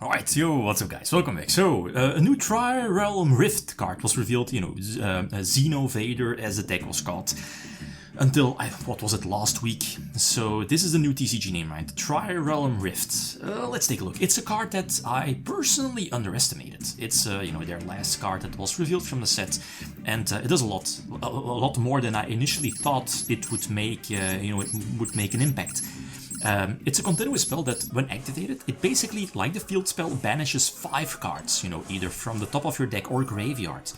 Alright, yo, what's up guys, welcome back. So, a new Trirealm Rift card was revealed, you know, Xenovader as the deck was called. Until, what was it, last week? So, this is the new TCG name, right? Trirealm Rift. Let's take a look. It's a card that I personally underestimated. It's, you know, their last card that was revealed from the set. And it does a lot more than I initially thought it would make, you know, it would make an impact. It's a continuous spell that, when activated, it basically, like the field spell, banishes 5 cards, you know, either from the top of your deck or graveyard.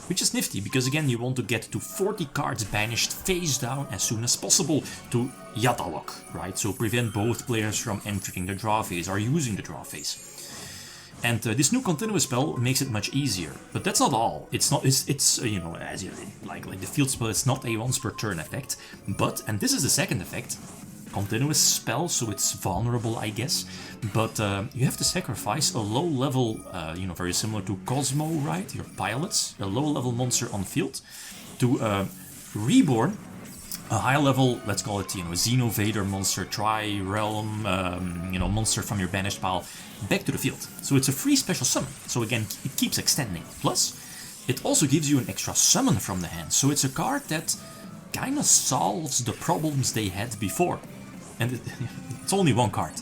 Which is nifty, because again, you want to get to 40 cards banished face down as soon as possible to Yata lock, right? So prevent both players from entering the draw phase or using the draw phase. And this new continuous spell makes it much easier, but that's not all. It's not. It's you know, as you like the field spell, it's not a once per turn effect, but, and this is the second effect. Continuous spell, so it's vulnerable, I guess, but you have to sacrifice a low level, you know, very similar to Cosmo, right? Your pilots, a low level monster on field, to reborn a high level, let's call it, you know, Xenovader monster, Trirealm, you know, monster from your banished pile back to the field. So it's a free special summon, so again, it keeps extending. Plus, it also gives you an extra summon from the hand, so it's a card that kind of solves the problems they had before. And it's only one card.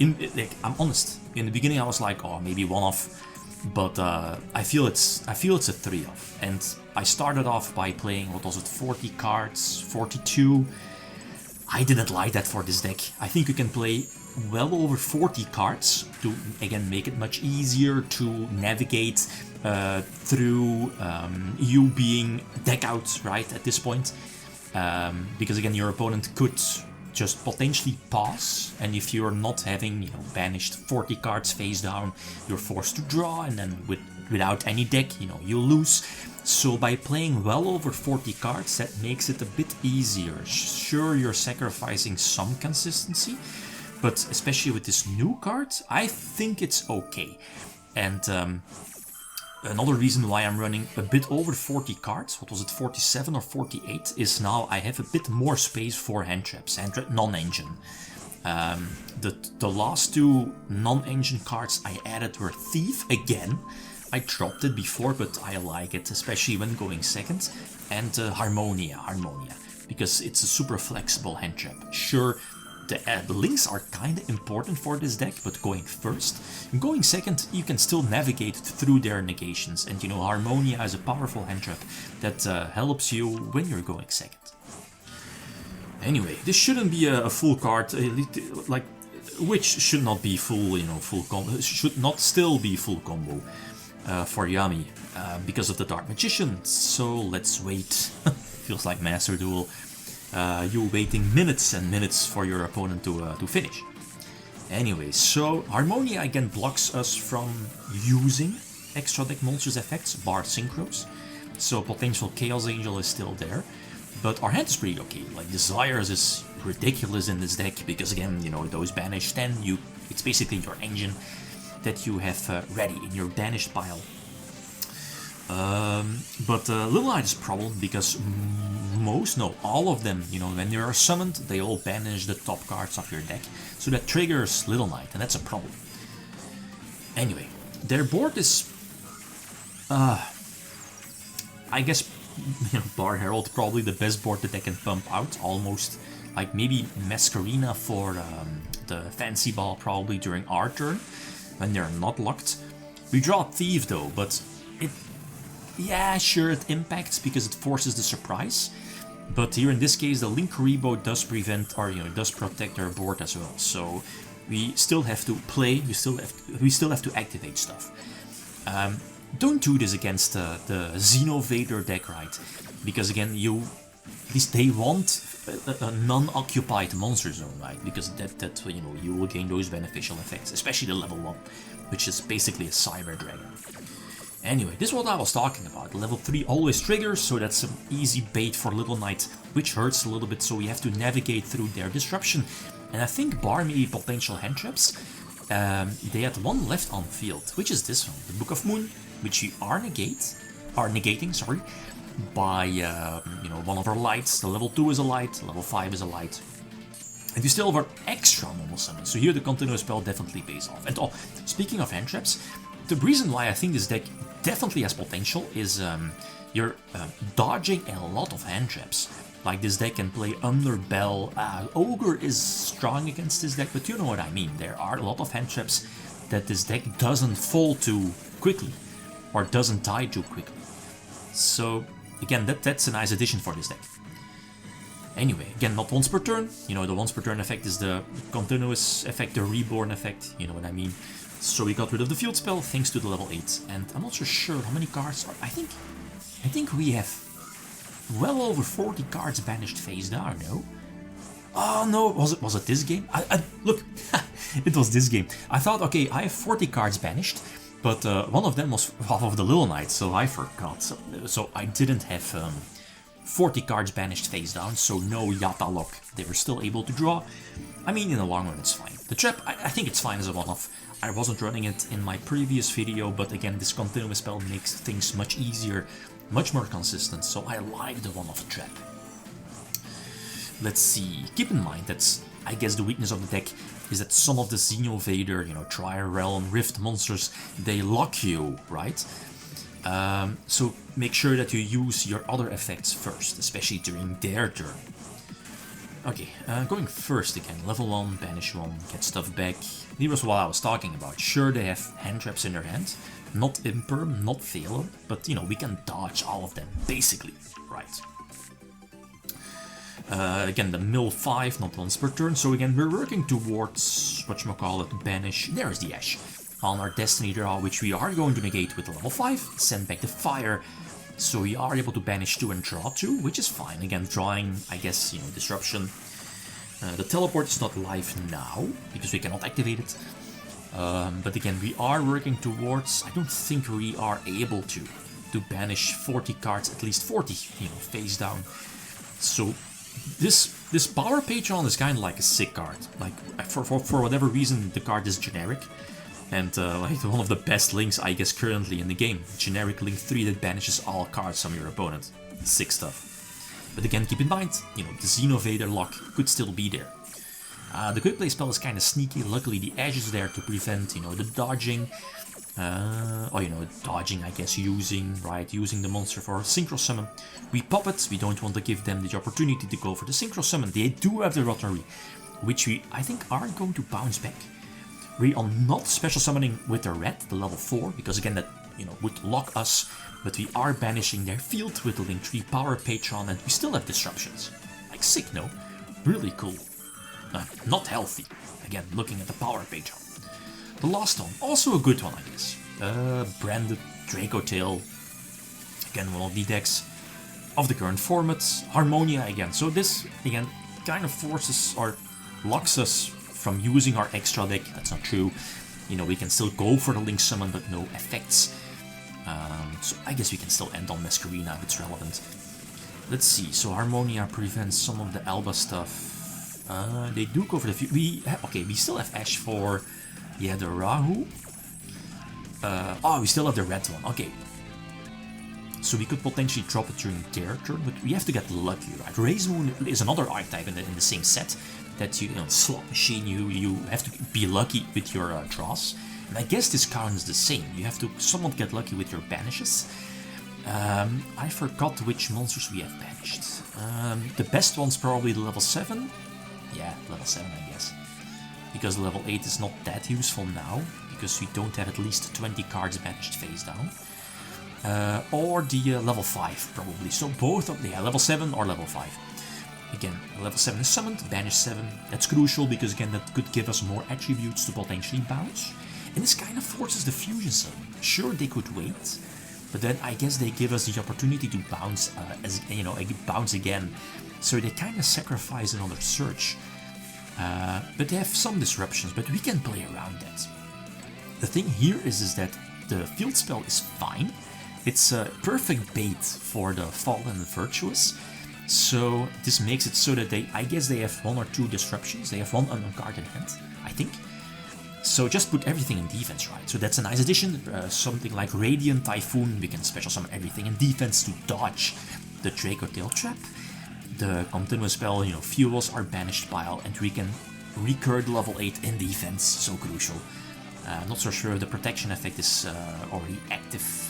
Like, I'm honest. In the beginning, I was like, oh, maybe one off, but I feel it's a 3-off. And I started off by playing, what was it, 40 cards, 42. I didn't like that for this deck. I think you can play well over 40 cards to again make it much easier to navigate through you being deck out, right, at this point, because again your opponent could just potentially pass, and if you're not having, you know, banished 40 cards face down, you're forced to draw, and then without any deck, you know, you lose. So by playing well over 40 cards, that makes it a bit easier. Sure, you're sacrificing some consistency, but especially with this new card, I think it's okay. And another reason why I'm running a bit over 40 cards, what was it, 47 or 48, is now I have a bit more space for hand traps, non-engine. The last 2 non-engine cards I added were Thief again. I dropped it before, but I like it, especially when going second, and Harmonia, because it's a super flexible hand trap. Sure, the links are kind of important for this deck, but going first, going second, you can still navigate through their negations, and you know, Harmonia is a powerful hand trap that helps you when you're going second. Anyway, this shouldn't be a full card, like, which should not be full, you know, full combo, should not still be full combo for Yami, because of the Dark Magician, so let's wait. Feels like Master Duel. You're waiting minutes and minutes for your opponent to finish. Anyway, so Harmonia again blocks us from using extra deck monsters effects, bar Synchros. So potential Chaos Angel is still there, but our hand is pretty okay. Like Desires is ridiculous in this deck because again, you know, those banished 10, it's basically your engine that you have ready in your banished pile. But Little Knight is a problem because all of them, you know, when they are summoned, they all banish the top cards of your deck, so that triggers Little Knight, and that's a problem. Anyway, their board is, I guess, you know, Bar Herald probably the best board that they can pump out, almost like maybe Masquerina for the Fancy Ball probably during our turn, when they're not locked. We draw Thief though, but yeah, sure, it impacts because it forces the surprise, but here in this case the Link Rebo does prevent, or you know, does protect our board as well. So we still have to play, we still have to activate stuff. Don't do this against the Xenovader deck, right? Because again, at least they want a non-occupied monster zone, right? Because that you know, you will gain those beneficial effects, especially the level 1, which is basically a Cyber Dragon. Anyway, this is what I was talking about. Level 3 always triggers, so that's some easy bait for Little Knight, which hurts a little bit, so we have to navigate through their disruption. And I think bar maybe potential hand traps. They had 1 left on field, which is this one, the Book of Moon, which you are negating, sorry, by you know, one of our lights. The level 2 is a light, level 5 is a light. And you still have our extra normal summon, so here the continuous spell definitely pays off. And speaking of hand traps, the reason why I think this deck definitely has potential is you're dodging a lot of hand traps. Like this deck can play Underbell. Ogre is strong against this deck, but you know what I mean. There are a lot of hand traps that this deck doesn't fall too quickly, or doesn't die too quickly. So again, that's a nice addition for this deck. Anyway, again, not once per turn. You know, the once per turn effect is the continuous effect, the reborn effect, you know what I mean. So we got rid of the field spell thanks to the level 8. And I'm not so sure how many cards are... I think we have well over 40 cards banished face down, no? Oh no, was it this game? Look, it was this game. I thought, okay, I have 40 cards banished, but one of them was half of the Little Knight, so I forgot. So I didn't have 40 cards banished face down, so no Yatta lock. They were still able to draw. I mean, in the long run, it's fine. The trap, I think it's fine as a one-off. I wasn't running it in my previous video, but again, this continuous spell makes things much easier, much more consistent, so I like the one-off trap. Let's see. Keep in mind that, I guess the weakness of the deck is that some of the Xenovader, you know, Trirealm Rift monsters, they lock you, right? So make sure that you use your other effects first, especially during their turn. Okay, going first again, level 1, banish 1, get stuff back. Here was what I was talking about. Sure, they have hand traps in their hand, not Imperm, not Failure, but you know, we can dodge all of them, basically, right? Again, the mill 5, not once per turn, so again, we're working towards, whatchamacallit, banish, there's the Ash, on our Destiny draw, which we are going to negate with level 5, send back the Fire, so we are able to banish 2 and draw 2, which is fine. Again, drawing, I guess, you know, disruption. The teleport is not live now, because we cannot activate it. But again, we are working towards, I don't think we are able to banish 40 cards, at least 40, you know, face down. So this Power Patron is kind of like a sick card. Like, for whatever reason, the card is generic. And like one of the best links, I guess, currently in the game. Generic link 3 that banishes all cards from your opponent. Sick stuff. But again, keep in mind, you know, the Xenovader lock could still be there. The quick play spell is kind of sneaky. Luckily, the edge is there to prevent, you know, the dodging. Or, you know, dodging, I guess, using the monster for Synchro Summon. We pop it. We don't want to give them the opportunity to go for the Synchro Summon. They do have the Rotary, which we, I think, aren't going to bounce back. We are not special summoning with the red, the level 4, because again that, you know, would lock us, but we are banishing their field with the link 3 Power Patron, and we still have disruptions. Like, sick, no? Really cool. Not healthy. Again, looking at the Power Patron. The last one, also a good one, I guess. Branded Draco Tail. Again, one of the decks of the current format. Harmonia again. So this, again, kind of forces or locks us from using our extra deck. That's not true. You know, we can still go for the Link Summon, but no effects. So I guess we can still end on Masquerena if it's relevant. Let's see. So Harmonia prevents some of the Alba stuff. They do go for the... we still have Ash for... Yeah, the Rahu. We still have the red one. Okay. So we could potentially drop it during their turn, but we have to get lucky, right? Raise Moon is another archetype in the same set. That you know, slot machine, you have to be lucky with your draws. And I guess this counts the same. You have to somewhat get lucky with your banishes. I forgot which monsters we have banished. The best one's probably the level 7. Yeah, level 7 I guess. Because level 8 is not that useful now, because we don't have at least 20 cards banished face down. Or the level 5 probably. So both of level 7 or level 5. Again, level 7 is summoned, banish 7. That's crucial because again that could give us more attributes to potentially bounce. And this kind of forces the fusion summon. Sure, they could wait, but then I guess they give us the opportunity to bounce, bounce again. So they kind of sacrifice another search. But they have some disruptions, but we can play around that. The thing here is that the field spell is fine. It's a perfect bait for the Fallen Virtuous. So this makes it so that I guess they have 1 or 2 disruptions. They have 1 unknown card in hand, I think. So just put everything in defense, right? So that's a nice addition. Something like Radiant Typhoon, we can special summon everything in defense to dodge the Draco Tail trap. the continuous spell, you know, fuels our banished pile, and we can recur level 8 in defense, so crucial. Not so sure if the protection effect is already active.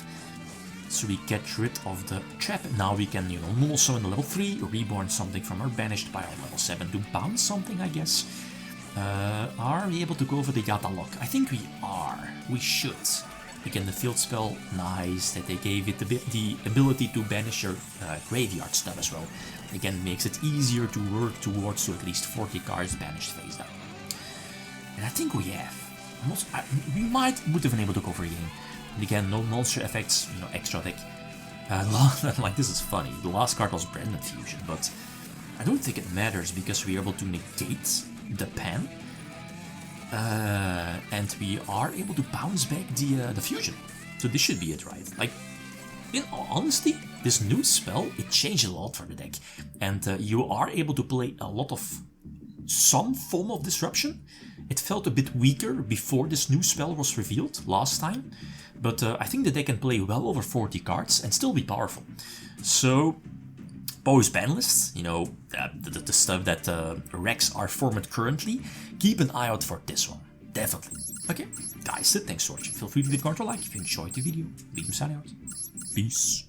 So we get rid of the trap. Now we can, you know, null summon level 3, reborn something from our banished pile level 7 to bounce something, I guess. Are we able to go for the Yata lock? I think we are. We should. Again, the field spell, nice that they gave it the ability to banish your graveyard stuff as well. Again, makes it easier to work towards at least 40 cards banished face down. And I think we have. We would have been able to go for a game. And again, no monster effects, you know, extra deck. Like, this is funny. The last card was Branded Fusion, but I don't think it matters because we're able to negate the pan. And we are able to bounce back the fusion. So this should be it, right? Like, in all honesty, this new spell, it changed a lot for the deck. And you are able to play a lot of some form of disruption. It felt a bit weaker before this new spell was revealed last time. But I think the deck can play well over 40 cards and still be powerful. So, post ban lists, you know, the stuff that Rex are formed currently, keep an eye out for this one. Definitely. Okay, guys, thanks for watching. Feel free to leave a comment or like if you enjoyed the video. Leave me signing out. Peace.